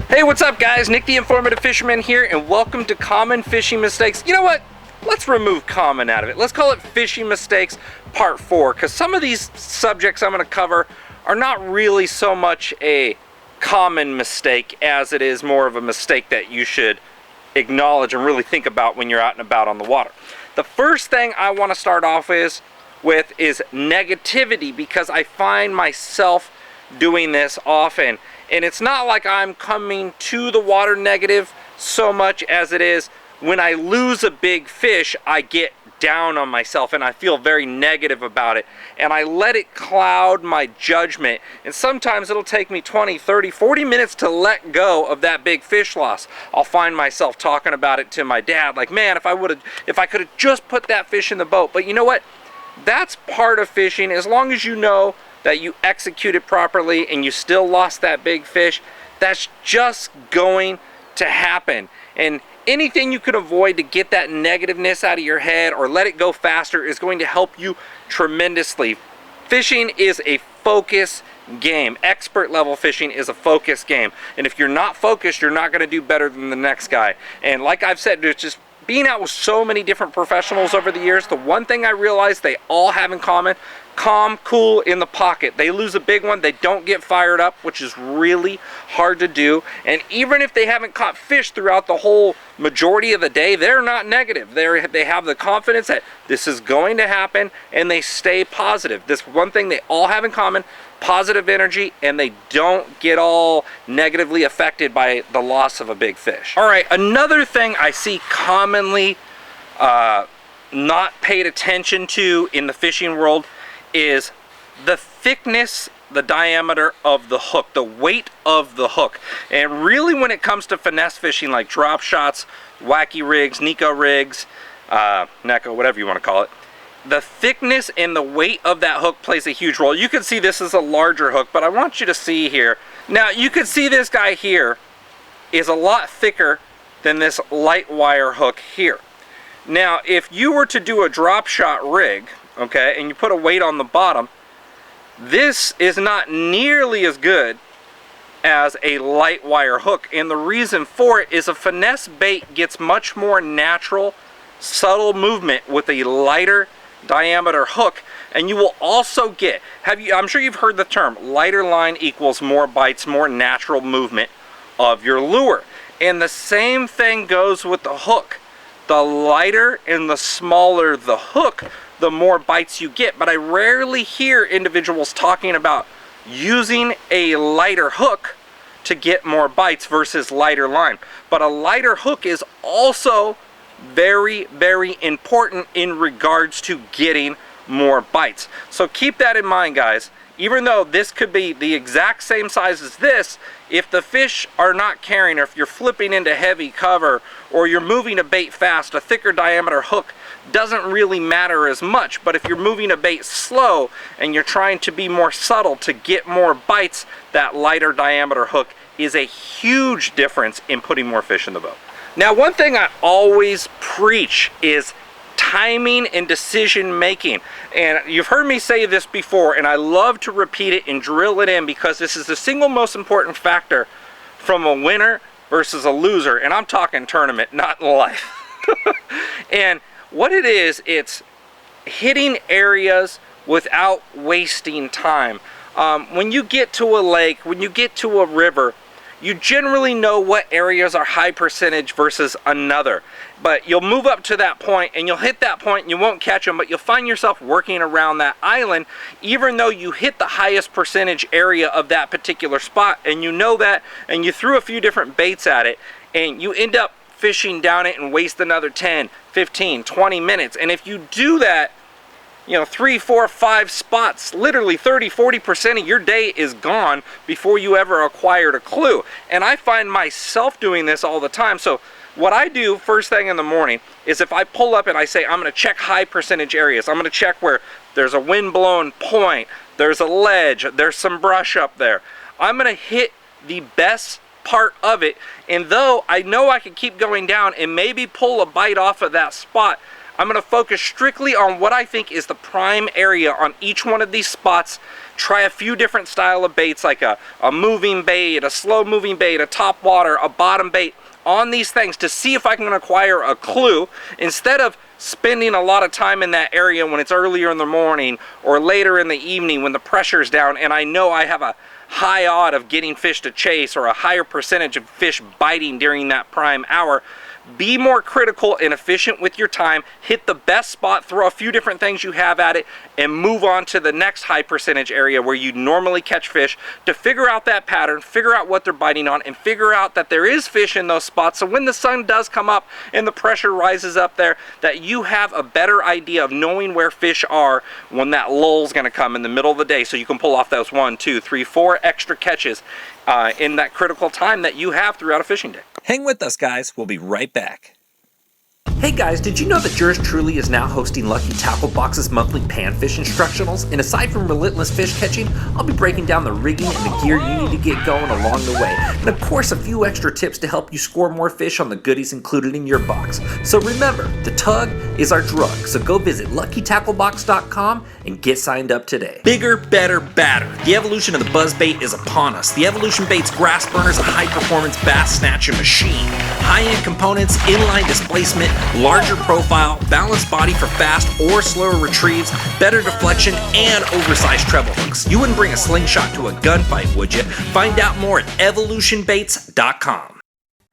Hey, what's up guys? Nick the Informative Fisherman here, and welcome to Common Fishing Mistakes. You know what? Let's remove common out of it. Let's call it Fishing Mistakes Part 4, because some of these subjects I'm going to cover are not really so much a common mistake as it is more of a mistake that you should acknowledge and really think about when you're out and about on the water. The first thing I want to start off with is negativity, because I find myself doing this often. And it's not like I'm coming to the water negative so much as it is when I lose a big fish, I get down on myself and I feel very negative about it. And I let it cloud my judgment. And sometimes it'll take me 20, 30, 40 minutes to let go of that big fish loss. I'll find myself talking about it to my dad, like, man, if I could have just put that fish in the boat. But you know what? That's part of fishing. As long as you know that you executed properly and you still lost that big fish, that's just going to happen. And anything you can avoid to get that negativeness out of your head or let it go faster is going to help you tremendously. Fishing is a focus game. Expert level fishing is a focus game. And if you're not focused, you're not going to do better than the next guy. And like I've said, it's just being out with so many different professionals over the years, the one thing I realized they all have in common: calm, cool in the pocket. They lose a big one, they don't get fired up, which is really hard to do. And even if they haven't caught fish throughout the whole majority of the day, they're not negative. They have the confidence that this is going to happen, and they stay positive. This one thing they all have in common: positive energy, and they don't get all negatively affected by the loss of a big fish. All right, another thing I see commonly not paid attention to in the fishing world is the thickness, the diameter of the hook, the weight of the hook. And really when it comes to finesse fishing like drop shots, wacky rigs, Nico rigs, Neko, whatever you want to call it, the thickness and the weight of that hook plays a huge role. You can see this is a larger hook, but I want you to see here. Now you can see this guy here is a lot thicker than this light wire hook here. Now if you were to do a drop shot rig, okay, and you put a weight on the bottom, this is not nearly as good as a light wire hook. And the reason for it is a finesse bait gets much more natural, subtle movement with a lighter diameter hook. And you will also get, I'm sure you've heard the term, lighter line equals more bites, more natural movement of your lure. And the same thing goes with the hook. The lighter and the smaller the hook, the more bites you get. But I rarely hear individuals talking about using a lighter hook to get more bites versus lighter line. But a lighter hook is also very, very important in regards to getting more bites. So keep that in mind, guys. Even though this could be the exact same size as this, if the fish are not carrying, or if you're flipping into heavy cover, or you're moving a bait fast, a thicker diameter hook doesn't really matter as much. But if you're moving a bait slow and you're trying to be more subtle to get more bites, that lighter diameter hook is a huge difference in putting more fish in the boat. Now, one thing I always preach is timing and decision making. And you've heard me say this before, and I love to repeat it and drill it in, because this is the single most important factor from a winner versus a loser. And I'm talking tournament, not in life. And what it is, it's hitting areas without wasting time. When you get to a lake, when you get to a river, you generally know what areas are high percentage versus another. But you'll move up to that point and you'll hit that point and you won't catch them, but you'll find yourself working around that island even though you hit the highest percentage area of that particular spot, and you know that, and you threw a few different baits at it, and you end up fishing down it and waste another 10, 15, 20 minutes. And if you do that, you know, 3, 4, 5 spots, literally 30, 40% of your day is gone before you ever acquired a clue. And I find myself doing this all the time. So what I do first thing in the morning is, if I pull up and I say I'm going to check high percentage areas, I'm going to check where there's a wind-blown point, there's a ledge, there's some brush up there, I'm going to hit the best part of it. And though I know I can keep going down and maybe pull a bite off of that spot, I'm going to focus strictly on what I think is the prime area on each one of these spots. Try a few different style of baits, like a moving bait, a slow moving bait, a top water, a bottom bait on these things to see if I can acquire a clue instead of spending a lot of time in that area when it's earlier in the morning or later in the evening when the pressure's down and I know I have a high odd of getting fish to chase or a higher percentage of fish biting during that prime hour. Be more critical and efficient with your time. Hit the best spot, throw a few different things you have at it, and move on to the next high percentage area where you normally catch fish to figure out that pattern, figure out what they're biting on, and figure out that there is fish in those spots. So when the sun does come up and the pressure rises up there, that you have a better idea of knowing where fish are when that lull's going to come in the middle of the day, so you can pull off those 1, 2, 3, 4 extra catches in that critical time that you have throughout a fishing day. Hang with us, guys. We'll be right back. Hey guys, did you know that Yours Truly is now hosting Lucky Tackle Box's monthly panfish instructionals? And aside from relentless fish catching, I'll be breaking down the rigging and the gear you need to get going along the way. And of course, a few extra tips to help you score more fish on the goodies included in your box. So remember, the tug is our drug. So go visit LuckyTackleBox.com and get signed up today. Bigger, better, badder. The evolution of the buzzbait is upon us. The Evolution Baits Grass Burner is a high-performance bass snatcher machine. High-end components, inline displacement, larger profile, balanced body for fast or slower retrieves, better deflection, and oversized treble hooks. You wouldn't bring a slingshot to a gunfight, would you? Find out more at evolutionbaits.com.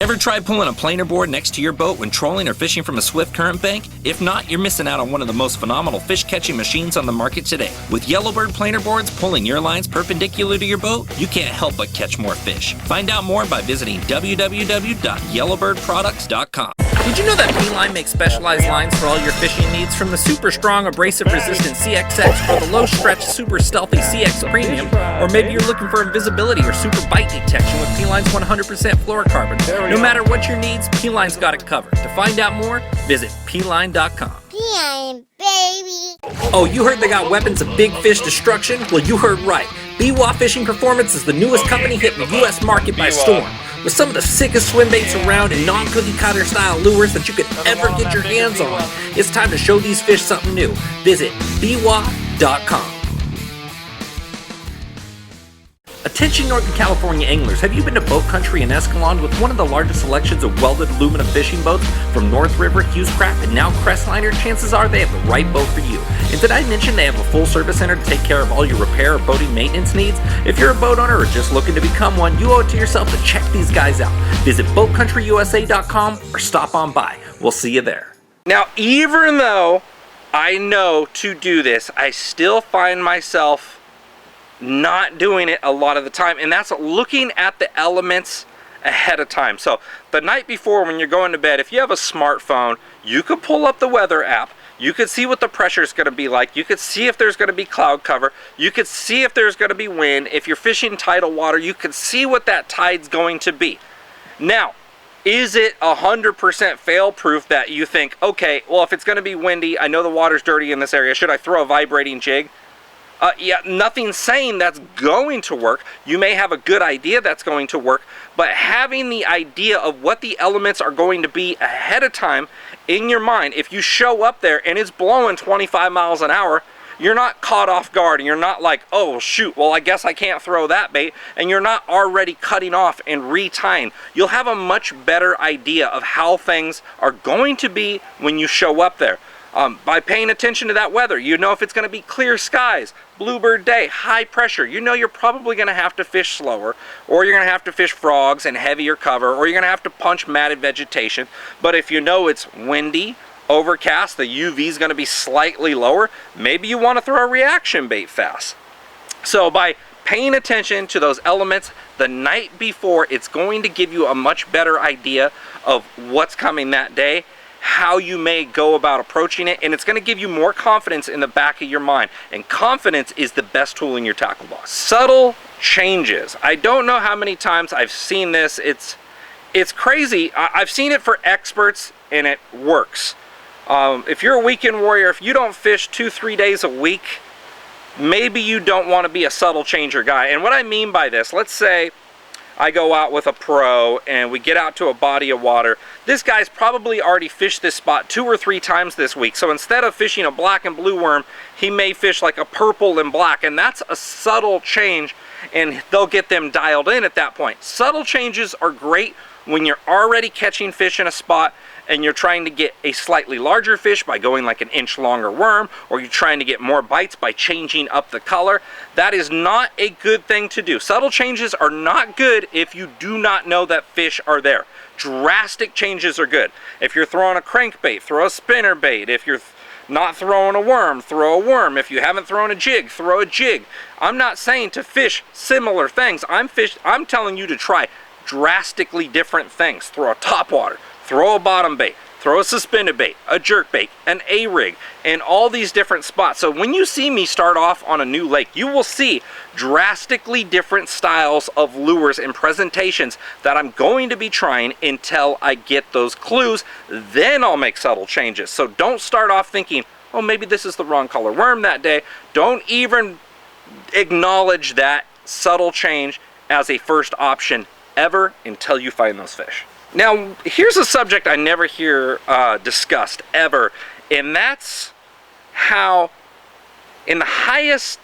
Ever tried pulling a planer board next to your boat when trolling or fishing from a swift current bank? If not, you're missing out on one of the most phenomenal fish catching machines on the market today. With Yellowbird planer boards pulling your lines perpendicular to your boat, you can't help but catch more fish. Find out more by visiting www.yellowbirdproducts.com. Did you know that P-Line makes specialized lines for all your fishing needs? From the super strong abrasive resistant CXX or the low stretch super stealthy CX Premium, or maybe you're looking for invisibility or super bite detection with P-Line's 100% fluorocarbon. No matter what your needs, P-Line's got it covered. To find out more, visit P-Line.com. P-Line, baby. Oh, you heard they got weapons of big fish destruction? Well, you heard right. BWA Fishing Performance is the newest company hitting the U.S. market by storm. With some of the sickest swim baits around and non-cookie cutter style lures that you could ever get your hands on, it's time to show these fish something new. Visit BWA.com. Attention Northern California anglers, have you been to Boat Country in Escalon with one of the largest selections of welded aluminum fishing boats from North River, Hughescraft, and now Crestliner? Chances are they have the right boat for you. And did I mention they have a full service center to take care of all your repair or boating maintenance needs? If you're a boat owner or just looking to become one, you owe it to yourself to check these guys out. Visit BoatCountryUSA.com or stop on by. We'll see you there. Now, even though I know to do this, I still find myself not doing it a lot of the time, and that's looking at the elements ahead of time. So the night before, when you're going to bed, if you have a smartphone, you could pull up the weather app. You could see what the pressure is going to be like. You could see if there's going to be cloud cover. You could see if there's going to be wind. If you're fishing tidal water, you could see what that tide's going to be. Now, is it 100% fail-proof that you think, okay, well, if it's going to be windy, I know the water's dirty in this area, should I throw a vibrating jig? Yeah, nothing's saying that's going to work. You may have a good idea that's going to work, but having the idea of what the elements are going to be ahead of time in your mind, if you show up there and it's blowing 25 miles an hour, you're not caught off guard and you're not like, oh shoot, well I guess I can't throw that bait, and you're not already cutting off and retying. You'll have a much better idea of how things are going to be when you show up there. By paying attention to that weather, you know if it's going to be clear skies, bluebird day, high pressure, you know you're probably going to have to fish slower, or you're going to have to fish frogs and heavier cover, or you're going to have to punch matted vegetation. But if you know it's windy, overcast, the UV is going to be slightly lower, maybe you want to throw a reaction bait fast. So by paying attention to those elements the night before, it's going to give you a much better idea of what's coming that day, how you may go about approaching it, and it's going to give you more confidence in the back of your mind. And confidence is the best tool in your tackle box. Subtle changes. I don't know how many times I've seen this. It's crazy. I've seen it for experts and it works. If you're a weekend warrior, if you don't fish 2-3 days a week, maybe you don't want to be a subtle changer guy. And what I mean by this, let's say I go out with a pro and we get out to a body of water. This guy's probably already fished this spot 2 or 3 times this week. So instead of fishing a black and blue worm, he may fish like a purple and black, and that's a subtle change, and they'll get them dialed in at that point. Subtle changes are great when you're already catching fish in a spot and you're trying to get a slightly larger fish by going like an inch longer worm, or you're trying to get more bites by changing up the color. That is not a good thing to do. Subtle changes are not good if you do not know that fish are there. Drastic changes are good. If you're throwing a crankbait, throw a spinnerbait. If you're not throwing a worm, throw a worm. If you haven't thrown a jig, throw a jig. I'm not saying to fish similar things. I'm telling you to try drastically different things. Throw a topwater, throw a bottom bait, throw a suspended bait, a jerk bait, an A-rig, and all these different spots. So when you see me start off on a new lake, you will see drastically different styles of lures and presentations that I'm going to be trying until I get those clues. Then I'll make subtle changes. So don't start off thinking, oh, maybe this is the wrong color worm that day. Don't even acknowledge that subtle change as a first option ever until you find those fish. Now, here's a subject I never hear discussed ever, and that's how in the highest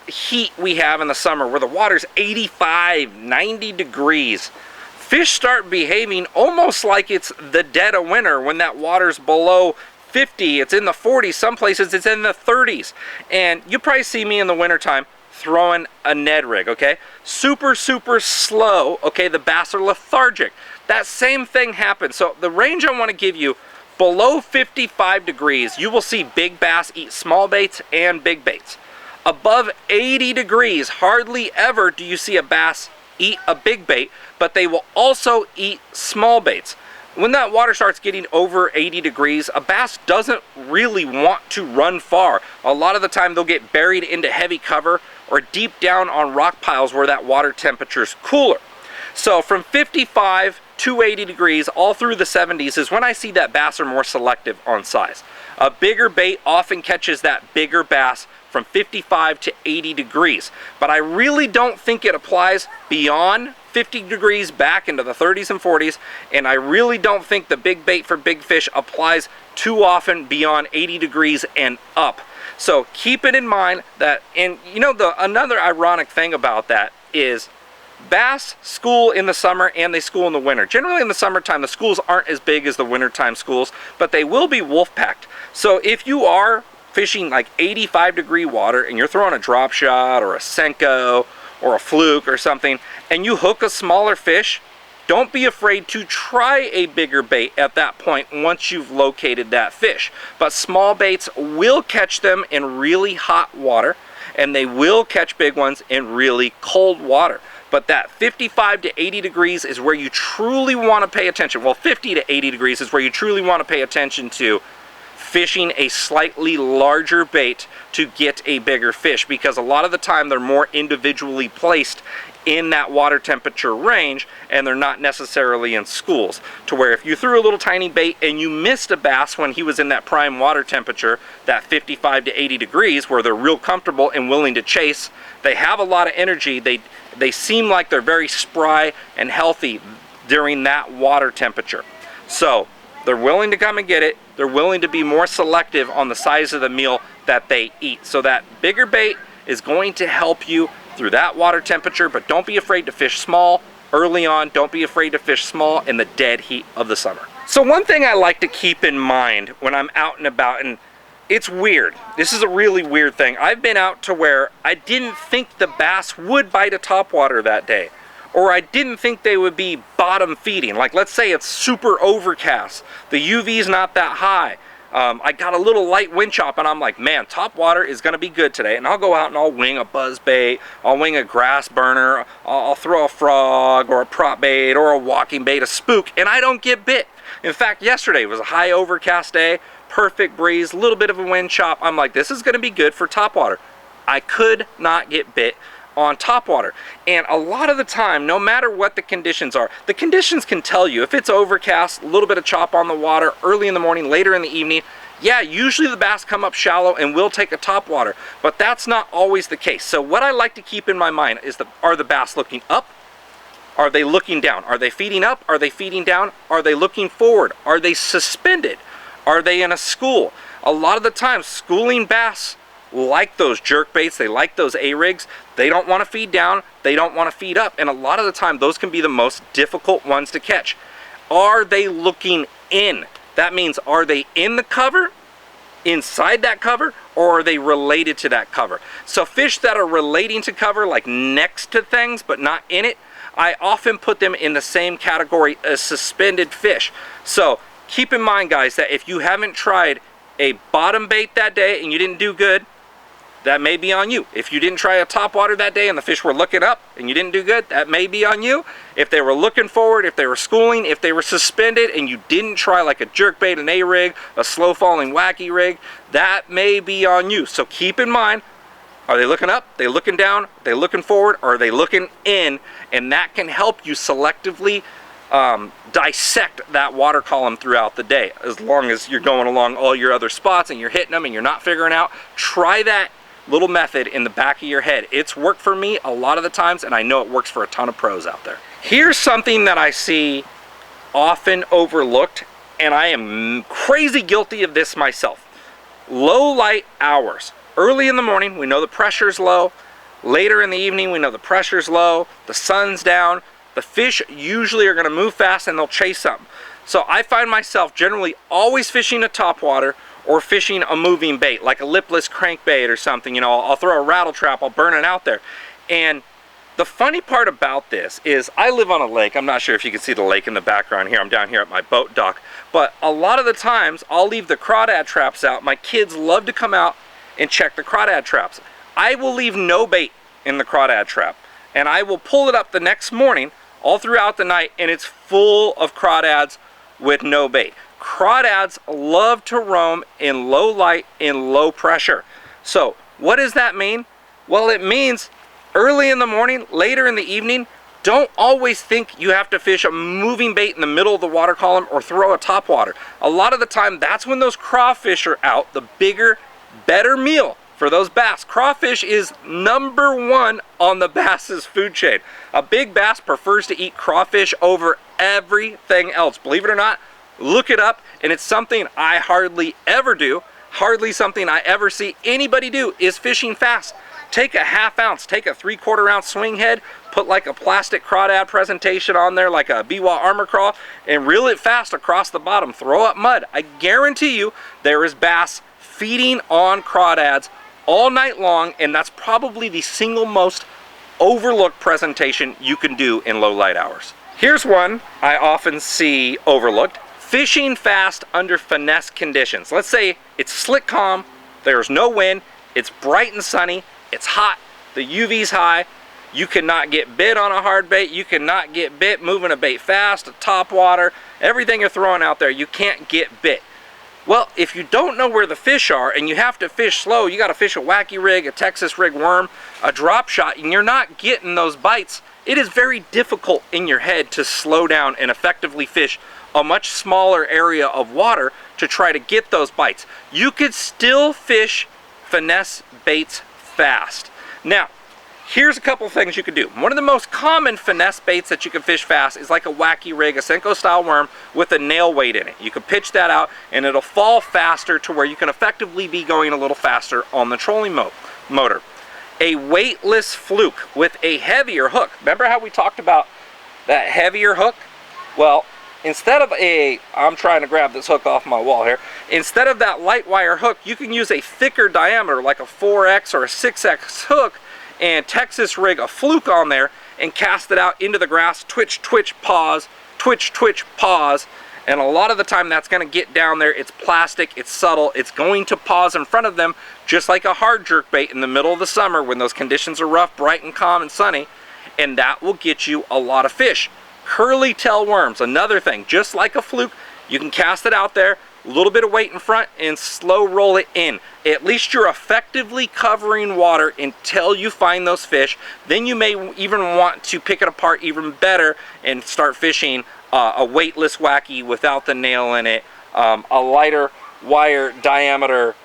heat we have in the summer, where the water's 85, 90 degrees, fish start behaving almost like it's the dead of winter when that water's below 50, it's in the 40s, some places it's in the 30s. And you probably see me in the wintertime throwing a Ned rig, okay? Super, super slow, okay? The bass are lethargic. That same thing happens. So the range I want to give you, below 55 degrees, you will see big bass eat small baits and big baits. Above 80 degrees, hardly ever do you see a bass eat a big bait, but they will also eat small baits. When that water starts getting over 80 degrees, a bass doesn't really want to run far. A lot of the time they'll get buried into heavy cover or deep down on rock piles where that water temperature is cooler. So from 55 to 80 degrees, all through the 70s is when I see that bass are more selective on size. A bigger bait often catches that bigger bass from 55 to 80 degrees. But I really don't think it applies beyond 50 degrees back into the 30s and 40s, and I really don't think the big bait for big fish applies too often beyond 80 degrees and up. So keep it in mind that, and you know, another ironic thing about that is bass school in the summer and they school in the winter. Generally in the summertime, the schools aren't as big as the wintertime schools, but they will be wolf packed. So if you are fishing like 85 degree water and you're throwing a drop shot or a Senko or a fluke or something, and you hook a smaller fish, don't be afraid to try a bigger bait at that point once you've located that fish. But small baits will catch them in really hot water, and they will catch big ones in really cold water. But that 55 to 80 degrees is where you truly want to pay attention. Well, 50 to 80 degrees is where you truly want to pay attention to fishing a slightly larger bait to get a bigger fish, because a lot of the time they're more individually placed in that water temperature range and they're not necessarily in schools, to where if you threw a little tiny bait and you missed a bass when he was in that prime water temperature, that 55 to 80 degrees, where they're real comfortable and willing to chase, they have a lot of energy, they seem like they're very spry and healthy during that water temperature. So they're willing to come and get it. They're willing to be more selective on the size of the meal that they eat. So that bigger bait is going to help you through that water temperature, but don't be afraid to fish small early on. Don't be afraid to fish small in the dead heat of the summer. So one thing I like to keep in mind when I'm out and about, and it's weird, this is a really weird thing. I've been out to where I didn't think the bass would bite a topwater that day, or I didn't think they would be bottom feeding. Like, let's say it's super overcast, the UV's not that high, I got a little light wind chop, and I'm like, man, topwater is gonna be good today. And I'll go out and I'll wing a buzz bait, I'll wing a grass burner, I'll throw a frog or a prop bait or a walking bait, a spook, and I don't get bit. In fact, yesterday was a high overcast day, perfect breeze, a little bit of a wind chop. I'm like, this is gonna be good for topwater. I could not get bit on topwater. And a lot of the time, no matter what the conditions are, the conditions can tell you. If it's overcast, a little bit of chop on the water, early in the morning, later in the evening, yeah, usually the bass come up shallow and will take a topwater, but that's not always the case. So what I like to keep in my mind is, are the bass looking up? Are they looking down? Are they feeding up? Are they feeding down? Are they looking forward? Are they suspended? Are they in a school? A lot of the times, schooling bass like those jerk baits, they like those A-rigs. They don't want to feed down, they don't want to feed up, and a lot of the time those can be the most difficult ones to catch. Are they looking in? That means, are they in the cover, inside that cover, or are they related to that cover? So fish that are relating to cover, like next to things but not in it, I often put them in the same category as suspended fish. So keep in mind, guys, that if you haven't tried a bottom bait that day and you didn't do good, that may be on you. If you didn't try a top water that day and the fish were looking up and you didn't do good, that may be on you. If they were looking forward, if they were schooling, if they were suspended and you didn't try like a jerk bait, an A-rig, a slow falling wacky rig, that may be on you. So keep in mind, are they looking up? Are they looking down? Are they looking forward? Or are they looking in? And that can help you selectively dissect that water column throughout the day. As long as you're going along all your other spots and you're hitting them and you're not figuring out, try that little method in the back of your head. It's worked for me a lot of the times, and I know it works for a ton of pros out there. Here's something that I see often overlooked, and I am crazy guilty of this myself. Low light hours. Early in the morning, we know the pressure's low. Later in the evening, we know the pressure's low. The sun's down. The fish usually are going to move fast and they'll chase something. So I find myself generally always fishing a topwater or fishing a moving bait, like a lipless crankbait or something. You know, I'll throw a rattle trap, I'll burn it out there. And the funny part about this is I live on a lake. I'm not sure if you can see the lake in the background here. I'm down here at my boat dock. But a lot of the times, I'll leave the crawdad traps out. My kids love to come out and check the crawdad traps. I will leave no bait in the crawdad trap. And I will pull it up the next morning, all throughout the night, and it's full of crawdads with no bait. Crawdads love to roam in low light, in low pressure. So what does that mean? Well, it means early in the morning, later in the evening, don't always think you have to fish a moving bait in the middle of the water column or throw a topwater. A lot of the time, that's when those crawfish are out, the bigger, better meal for those bass. Crawfish is #1 on the bass's food chain. A big bass prefers to eat crawfish over everything else. Believe it or not, look it up, and it's something I hardly ever do, hardly something I ever see anybody do, is fishing fast. Take a ½ ounce, take a 3/4 ounce swing head, put like a plastic crawdad presentation on there, like a Biwa Armor Crawl, and reel it fast across the bottom. Throw up mud. I guarantee you there is bass feeding on crawdads all night long, and that's probably the single most overlooked presentation you can do in low light hours. Here's one I often see overlooked. Fishing fast under finesse conditions. Let's say it's slick calm, there's no wind, it's bright and sunny, it's hot, the UV's high, you cannot get bit on a hard bait, you cannot get bit moving a bait fast, a top water, everything you're throwing out there, you can't get bit. Well, if you don't know where the fish are and you have to fish slow, you got to fish a wacky rig, a Texas rig worm, a drop shot, and you're not getting those bites, it is very difficult in your head to slow down and effectively fish a much smaller area of water to try to get those bites. You could still fish finesse baits fast. Now, here's a couple things you could do. One of the most common finesse baits that you can fish fast is like a wacky rig, a Senko style worm with a nail weight in it. You can pitch that out and it'll fall faster to where you can effectively be going a little faster on the trolling motor. A weightless fluke with a heavier hook. Remember how we talked about that heavier hook? Well, instead of I'm trying to grab this hook off my wall here. Instead of that light wire hook, you can use a thicker diameter like a 4X or a 6X hook and Texas rig a fluke on there and cast it out into the grass. Twitch, twitch, pause, twitch, twitch, pause. And a lot of the time that's going to get down there. It's plastic, it's subtle, it's going to pause in front of them just like a hard jerk bait in the middle of the summer when those conditions are rough, bright and calm and sunny, and that will get you a lot of fish. Curly tail worms, another thing, just like a fluke, you can cast it out there, a little bit of weight in front and slow roll it in. At least you're effectively covering water until you find those fish. Then you may even want to pick it apart even better and start fishing a weightless wacky without the nail in it, a lighter wire diameter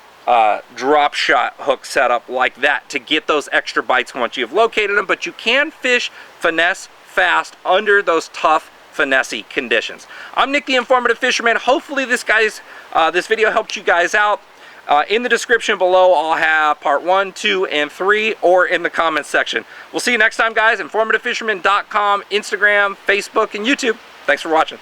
drop shot hook setup like that to get those extra bites once you've located them. But you can fish finesse fast under those tough, finessey conditions. I'm Nick the Informative Fisherman. Hopefully this video helped you guys out. In the description below, I'll have part 1, 2, and 3, or in the comments section. We'll see you next time, guys. InformativeFisherman.com, Instagram, Facebook, and YouTube. Thanks for watching.